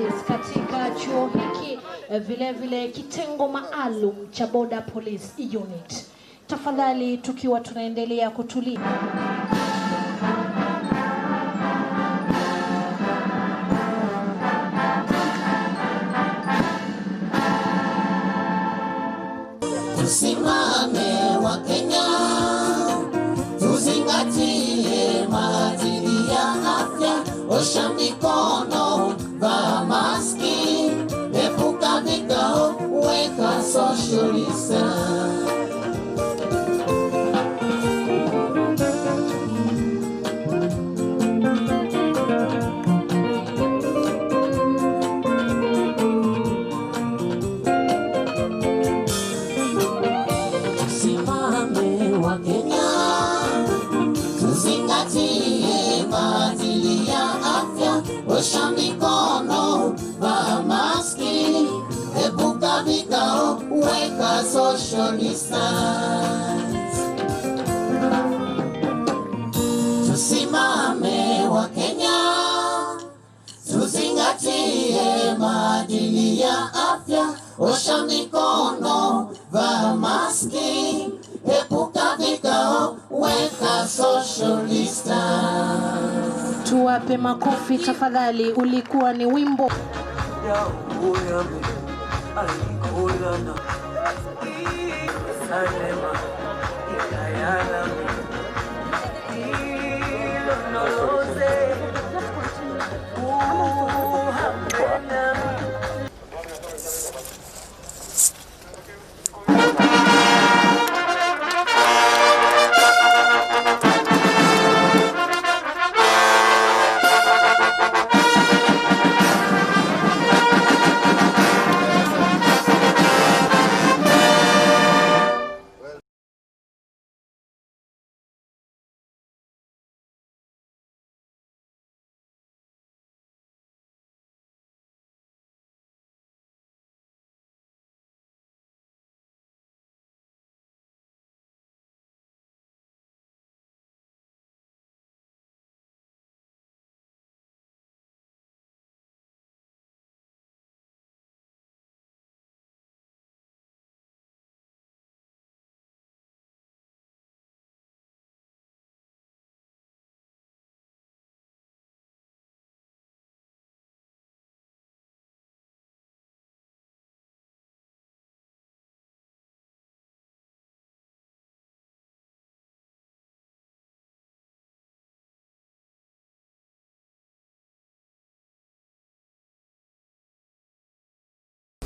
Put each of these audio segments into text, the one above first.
katika chuo hiki, vile kitengo maalum cha Border Police Unit. Tafadhali tukiwa tunaendelea kutulia. Tusimame wa Kenya, tuzingatie maadili ya afya, osha mikono, vaa maski, epuka vikao, weka social distance. Osha mikono, vaa maski, epuka vikao, weka social distance. Tusimame wa Kenya, tuzingatie maadili ya afya, osha mikono, vaa maski, epuka vikao, weka social distance. Tuwape makofi tafadhali. Ulikuwa ni wimbo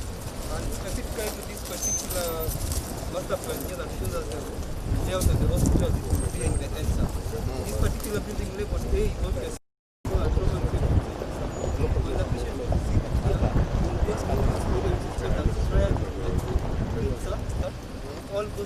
specifically to this particular master plan here that shows us the jails and the hospitals being the answer. This particular building labeled A is obviously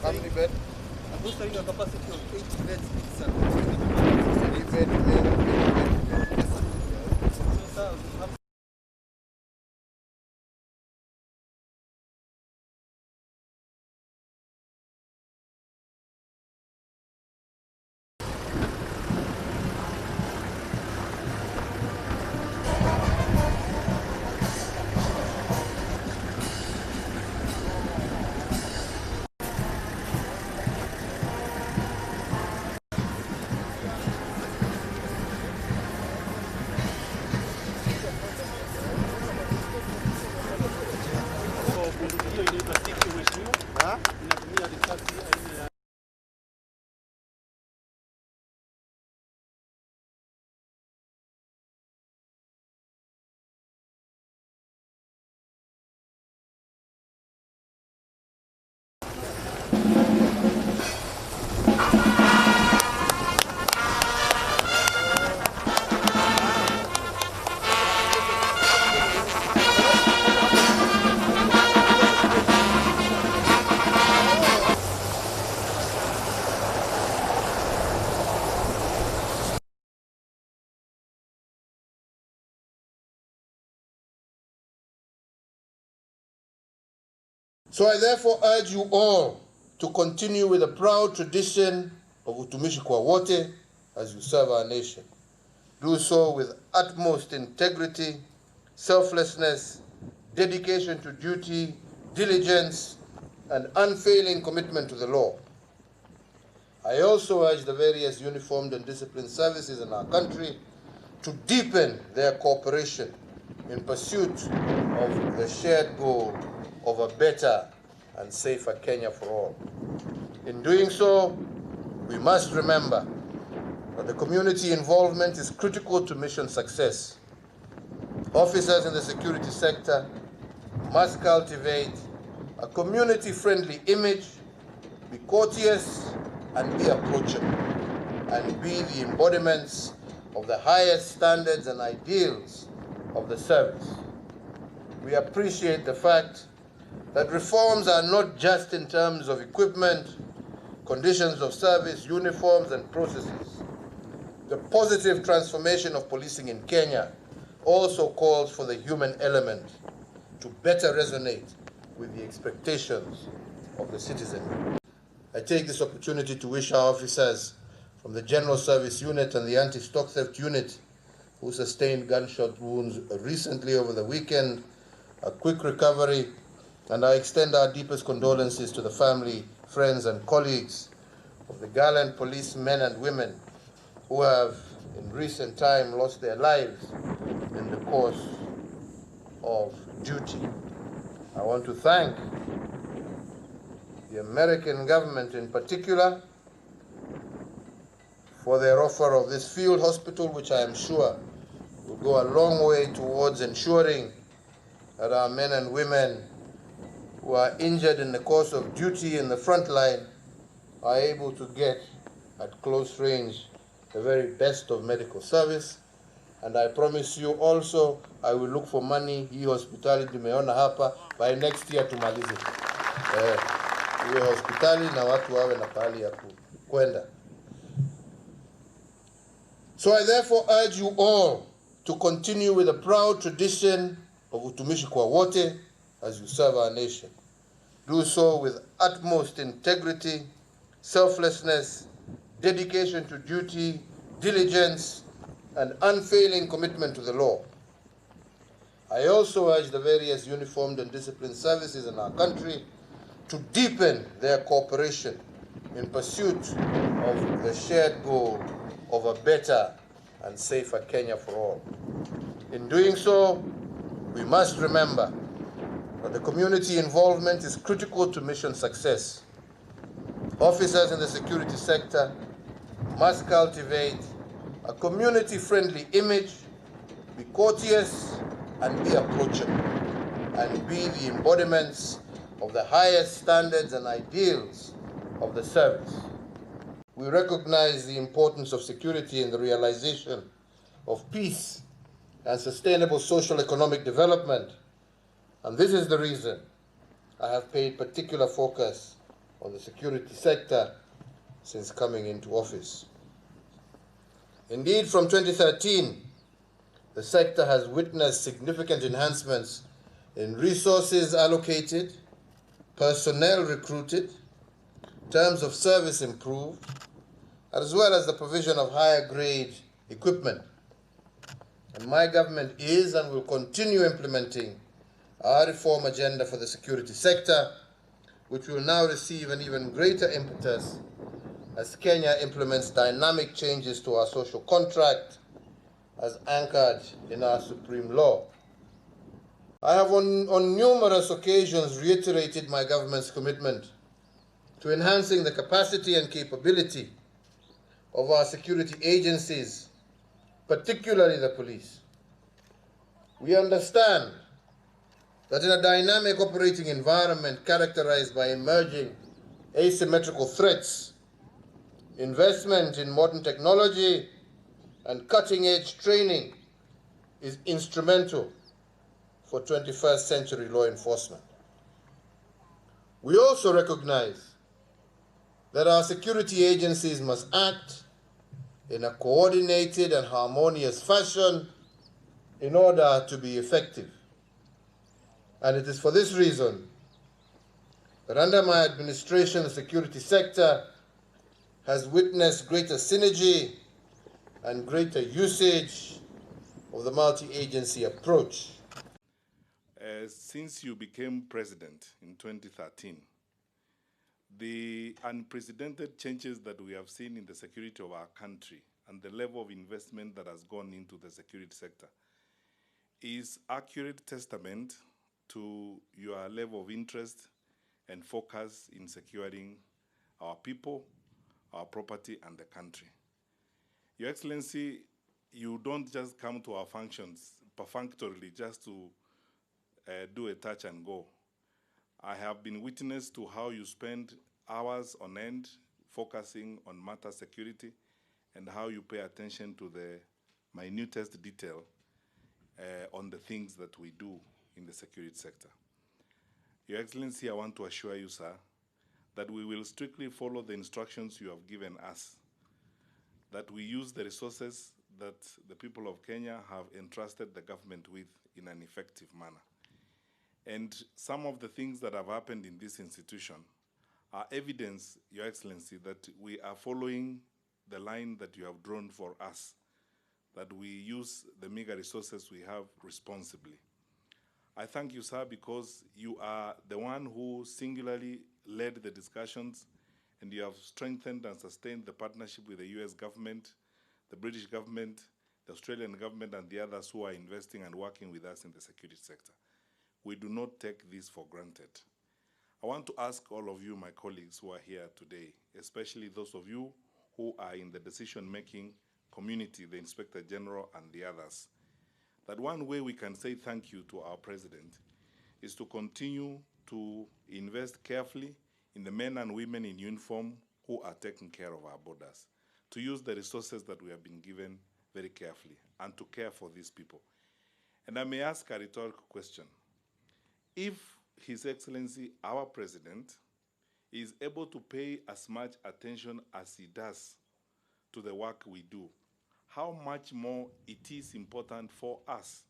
how many beds? Boosting a capacity of 80 beds each. So I therefore urge you all to continue with the proud tradition of utumishi kwa wote as you serve our nation. Do so with utmost integrity, selflessness, dedication to duty, diligence, and unfailing commitment to the law. I also urge the various uniformed and disciplined services in our country to deepen their cooperation in pursuit of the shared goal of a better and safer Kenya for all. In doing so, we must remember that the community involvement is critical to mission success. Officers in the security sector must cultivate a community-friendly image, be courteous and be approachable, and be the embodiments of the highest standards and ideals of the service. We appreciate the fact that reforms are not just in terms of equipment, conditions of service, uniforms, and processes. The positive transformation of policing in Kenya also calls for the human element to better resonate with the expectations of the citizen. I take this opportunity to wish our officers from the General Service Unit and the Anti-Stock Theft Unit who sustained gunshot wounds recently over the weekend a quick recovery, and I extend our deepest condolences to the family, friends, and colleagues of the gallant policemen and women who have in recent time lost their lives in the course of duty. I want to thank the American government in particular for their offer of this field hospital, which I am sure will go a long way towards ensuring that our men and women who are injured in the course of duty in the front line are able to get at close range the very best of medical service. And I promise you also, I will look for money hii hospitali tumeona hapa by next year tumalize. Iwe hospitali na watu wawe na pahali ya kwenda. So I therefore urge you all to continue with the proud tradition of utumishi kwa wote as you serve our nation. Do so with utmost integrity, selflessness, dedication to duty, diligence, and unfailing commitment to the law. I also urge the various uniformed and disciplined services in our country to deepen their cooperation in pursuit of the shared goal of a better and safer Kenya for all. In doing so, we must remember that the community involvement is critical to mission success. Officers in the security sector must cultivate a community-friendly image, be courteous and be approachable, and be the embodiments of the highest standards and ideals of the service. We recognize the importance of security in the realization of peace and sustainable social economic development, and this is the reason I have paid particular focus on the security sector since coming into office. Indeed, from 2013, the sector has witnessed significant enhancements in resources allocated, personnel recruited, terms of service improved, as well as the provision of higher grade equipment. And my government is and will continue implementing our reform agenda for the security sector, which will now receive an even greater impetus as Kenya implements dynamic changes to our social contract as anchored in our supreme law. I have on numerous occasions reiterated my government's commitment to enhancing the capacity and capability of our security agencies, particularly the police. We understand that in a dynamic operating environment characterized by emerging asymmetrical threats, investment in modern technology and cutting-edge training is instrumental for 21st century law enforcement. We also recognize that our security agencies must act in a coordinated and harmonious fashion in order to be effective. And it is for this reason that under my administration, the security sector has witnessed greater synergy and greater usage of the multi-agency approach. since you became president in 2013, the unprecedented changes that we have seen in the security of our country and the level of investment that has gone into the security sector is accurate testament to your level of interest and focus in securing our people, our property, and the country. Your Excellency, you don't just come to our functions perfunctorily just to do a touch and go. I have been witness to how you spend hours on end focusing on matter security and how you pay attention to the minutest detail on the things that we do in the security sector. Your Excellency, I want to assure you, sir, that we will strictly follow the instructions you have given us, that we use the resources that the people of Kenya have entrusted the government with in an effective manner. And some of the things that have happened in this institution are evidence, Your Excellency, that we are following the line that you have drawn for us, that we use the meager resources we have responsibly. I thank you, sir, because you are the one who singularly led the discussions, and you have strengthened and sustained the partnership with the US government, the British government, the Australian government, and the others who are investing and working with us in the security sector. We do not take this for granted. I want to ask all of you, my colleagues who are here today, especially those of you who are in the decision-making community, the Inspector General and the others, that one way we can say thank you to our President is to continue to invest carefully in the men and women in uniform who are taking care of our borders, to use the resources that we have been given very carefully, and to care for these people. And I may ask a rhetorical question. If His Excellency, our President, is able to pay as much attention as he does to the work we do, how much more it is important for us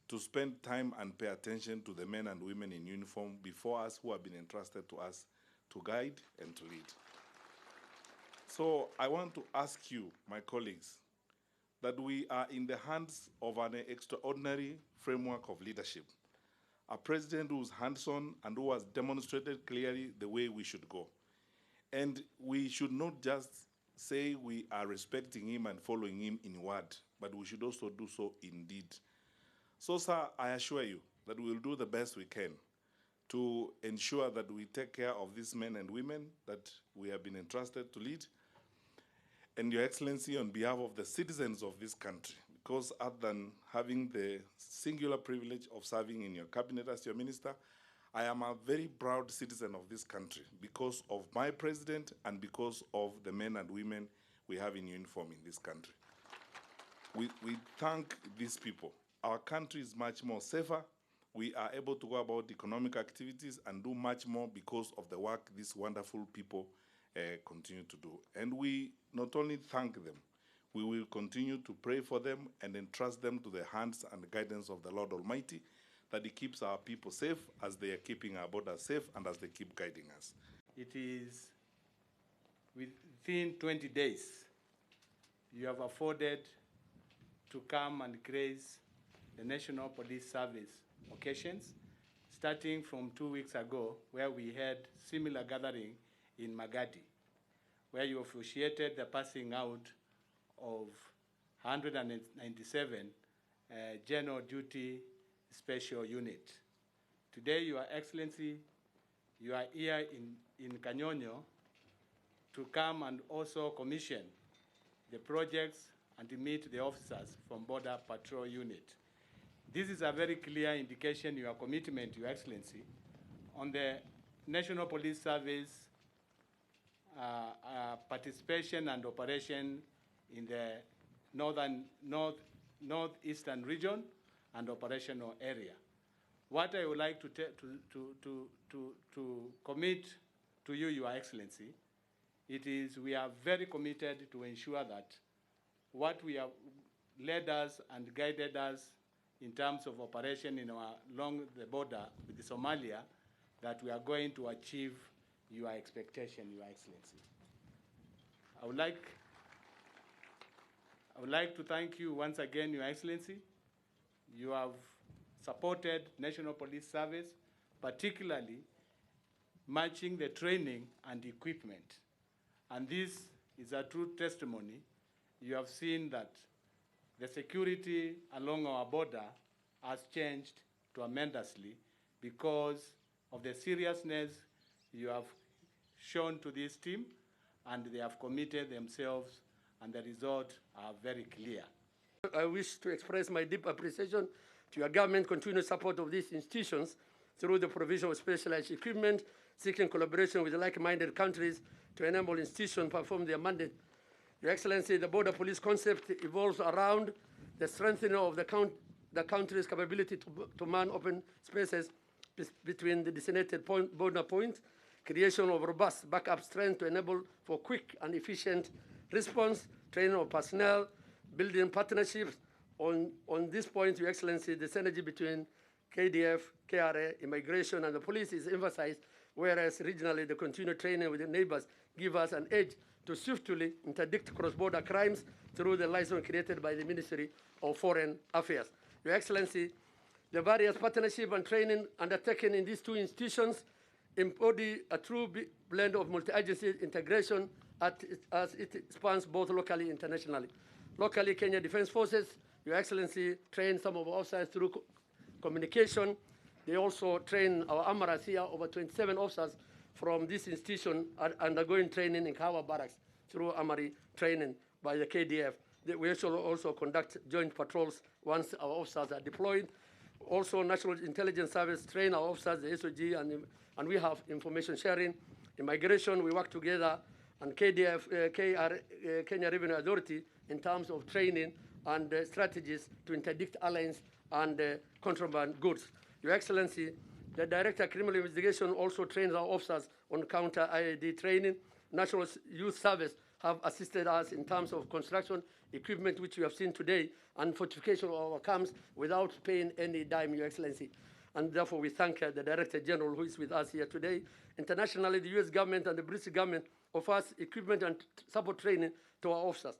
to spend time and pay attention to the men and women in uniform before us who have been entrusted to us to guide and to lead. So I want to ask you, my colleagues, that we are in the hands of an extraordinary framework of leadership, a president who's hands-on and who has demonstrated clearly the way we should go. And we should not just say we are respecting him and following him in word, but we should also do so in deed. So, sir, I assure you that we will do the best we can to ensure that we take care of these men and women that we have been entrusted to lead. And Your Excellency, on behalf of the citizens of this country, because other than having the singular privilege of serving in your cabinet as your minister, I am a very proud citizen of this country because of my president and because of the men and women we have in uniform in this country. We thank these people. Our country is much more safer. We are able to go about economic activities and do much more because of the work these wonderful people continue to do. And we not only thank them, we will continue to pray for them and entrust them to the hands and the guidance of the Lord Almighty, that He keeps our people safe as they are keeping our borders safe and as they keep guiding us. It is within 20 days you have afforded to come and grace the National Police Service occasions, starting from 2 weeks ago, where we had similar gathering in Magadi, where you officiated the passing out of 197 General Duty Special Unit. Today, Your Excellency, you are here in Kanyonyo to come and also commission the projects and to meet the officers from Border Patrol Unit. This is a very clear indication of your commitment, Your Excellency, on the National Police Service participation and operation in the northeastern region and operational area. What I would like to commit to you, Your Excellency, it is we are very committed to ensure that what we have led us and guided us in terms of operation along the border with Somalia, that we are going to achieve your expectation, Your Excellency. I would like to thank you once again, Your Excellency. You have supported National Police Service, particularly matching the training and equipment. And this is a true testimony. You have seen that the security along our border has changed tremendously because of the seriousness you have shown to this team, and they have committed themselves, and the results are very clear. I wish to express my deep appreciation to your government continued support of these institutions through the provision of specialized equipment, seeking collaboration with like-minded countries to enable institutions to perform their mandate. Your Excellency, the border police concept evolves around the strengthening of the country's capability to man open spaces between the designated border points, creation of robust backup strength to enable for quick and efficient response, training of personnel, building partnerships. On this point, Your Excellency, the synergy between KDF, KRA, immigration, and the police is emphasized, whereas regionally the continued training with the neighbors give us an edge to swiftly interdict cross-border crimes through the license created by the Ministry of Foreign Affairs. Your Excellency, the various partnership and training undertaken in these two institutions embody a true blend of multi-agency integration as it spans both locally and internationally. Locally, Kenya Defense Forces, Your Excellency, train some of our officers through communication. They also train our Amaras here, over 27 officers from this institution are undergoing training in Kawa Barracks through Amari training by the KDF. We also conduct joint patrols once our officers are deployed. Also, National Intelligence Service train our officers, the SOG, and we have information sharing. Immigration, we work together, and KDF, Kenya Revenue Authority, in terms of training and strategies to interdict aliens and contraband goods. Your Excellency, the Director of Criminal Investigation also trains our officers on counter-IED training. National Youth Service have assisted us in terms of construction equipment, which we have seen today, and fortification of our camps without paying any dime, Your Excellency. And therefore, we thank the Director General who is with us here today. Internationally, the US government and the British government offers equipment and support training to our officers.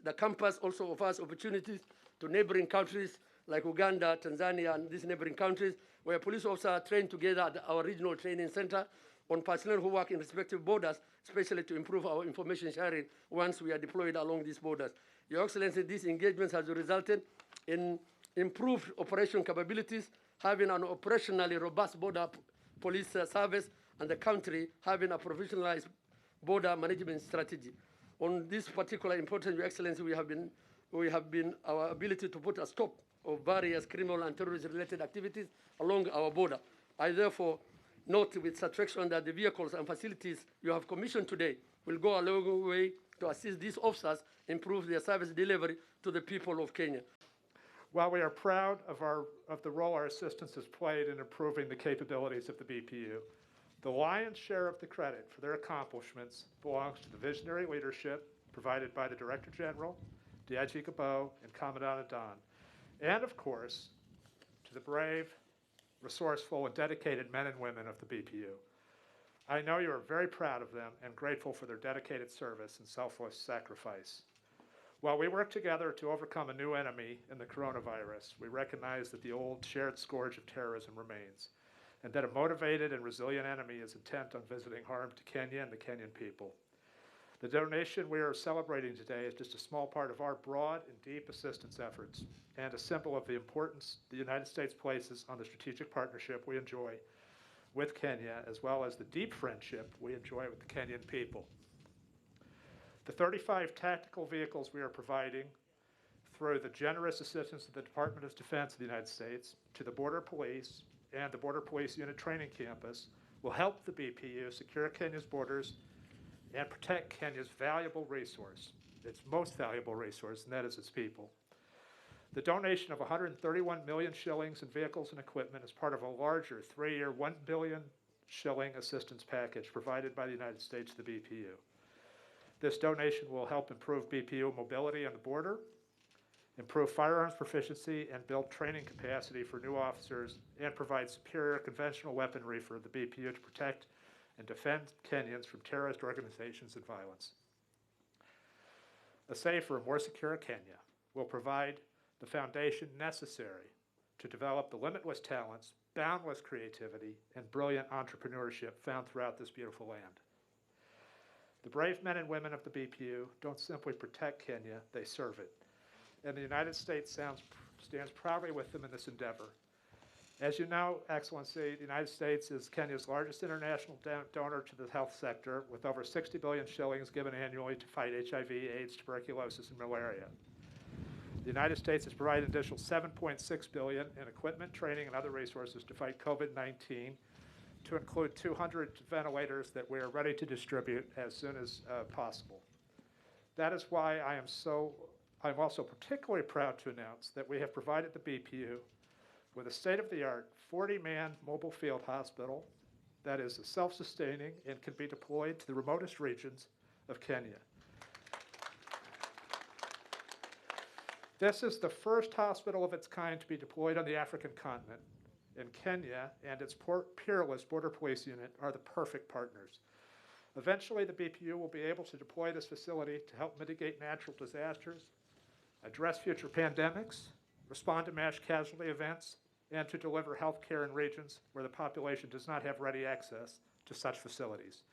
The campus also offers opportunities to neighboring countries like Uganda, Tanzania, and these neighboring countries, where police officers are trained together at our regional training center on personnel who work in respective borders, especially to improve our information sharing once we are deployed along these borders. Your Excellency, these engagements have resulted in improved operation capabilities, having an operationally robust border police service, and the country having a professionalized border management strategy. On this particular important, Your Excellency, we have been our ability to put a stop of various criminal and terrorist-related activities along our border. I therefore note with satisfaction that the vehicles and facilities you have commissioned today will go a long way to assist these officers improve their service delivery to the people of Kenya. While we are proud of the role our assistance has played in improving the capabilities of the BPU, the lion's share of the credit for their accomplishments belongs to the visionary leadership provided by the Director General, DIG Gabo, and Commandant Adan, and of course, to the brave, resourceful, and dedicated men and women of the BPU. I know you are very proud of them and grateful for their dedicated service and selfless sacrifice. While we work together to overcome a new enemy in the coronavirus, we recognize that the old shared scourge of terrorism remains, and that a motivated and resilient enemy is intent on visiting harm to Kenya and the Kenyan people. The donation we are celebrating today is just a small part of our broad and deep assistance efforts, and a symbol of the importance the United States places on the strategic partnership we enjoy with Kenya, as well as the deep friendship we enjoy with the Kenyan people. The 35 tactical vehicles we are providing through the generous assistance of the Department of Defense of the United States to the Border Police and the Border Police Unit Training Campus will help the BPU secure Kenya's borders and protect Kenya's valuable resource, its most valuable resource, and that is its people. The donation of 131 million shillings in vehicles and equipment is part of a larger 3-year, 1 billion shilling assistance package provided by the United States to the BPU. This donation will help improve BPU mobility on the border, improve firearms proficiency, and build training capacity for new officers, and provide superior conventional weaponry for the BPU to protect and defend Kenyans from terrorist organizations and violence. A safer, more secure Kenya will provide the foundation necessary to develop the limitless talents, boundless creativity, and brilliant entrepreneurship found throughout this beautiful land. The brave men and women of the BPU don't simply protect Kenya, they serve it. And the United States stands proudly with them in this endeavor. As you know, Excellency, the United States is Kenya's largest international donor to the health sector, with over 60 billion shillings given annually to fight HIV, AIDS, tuberculosis, and malaria. The United States has provided an additional $7.6 billion in equipment, training, and other resources to fight COVID-19, to include 200 ventilators that we are ready to distribute as soon as possible. That is why I'm also particularly proud to announce that we have provided the BPU with a state-of-the-art 40-man mobile field hospital that is self-sustaining and can be deployed to the remotest regions of Kenya. This is the first hospital of its kind to be deployed on the African continent, and Kenya and its peerless border police unit are the perfect partners. Eventually, the BPU will be able to deploy this facility to help mitigate natural disasters, address future pandemics, respond to mass casualty events, and to deliver health care in regions where the population does not have ready access to such facilities.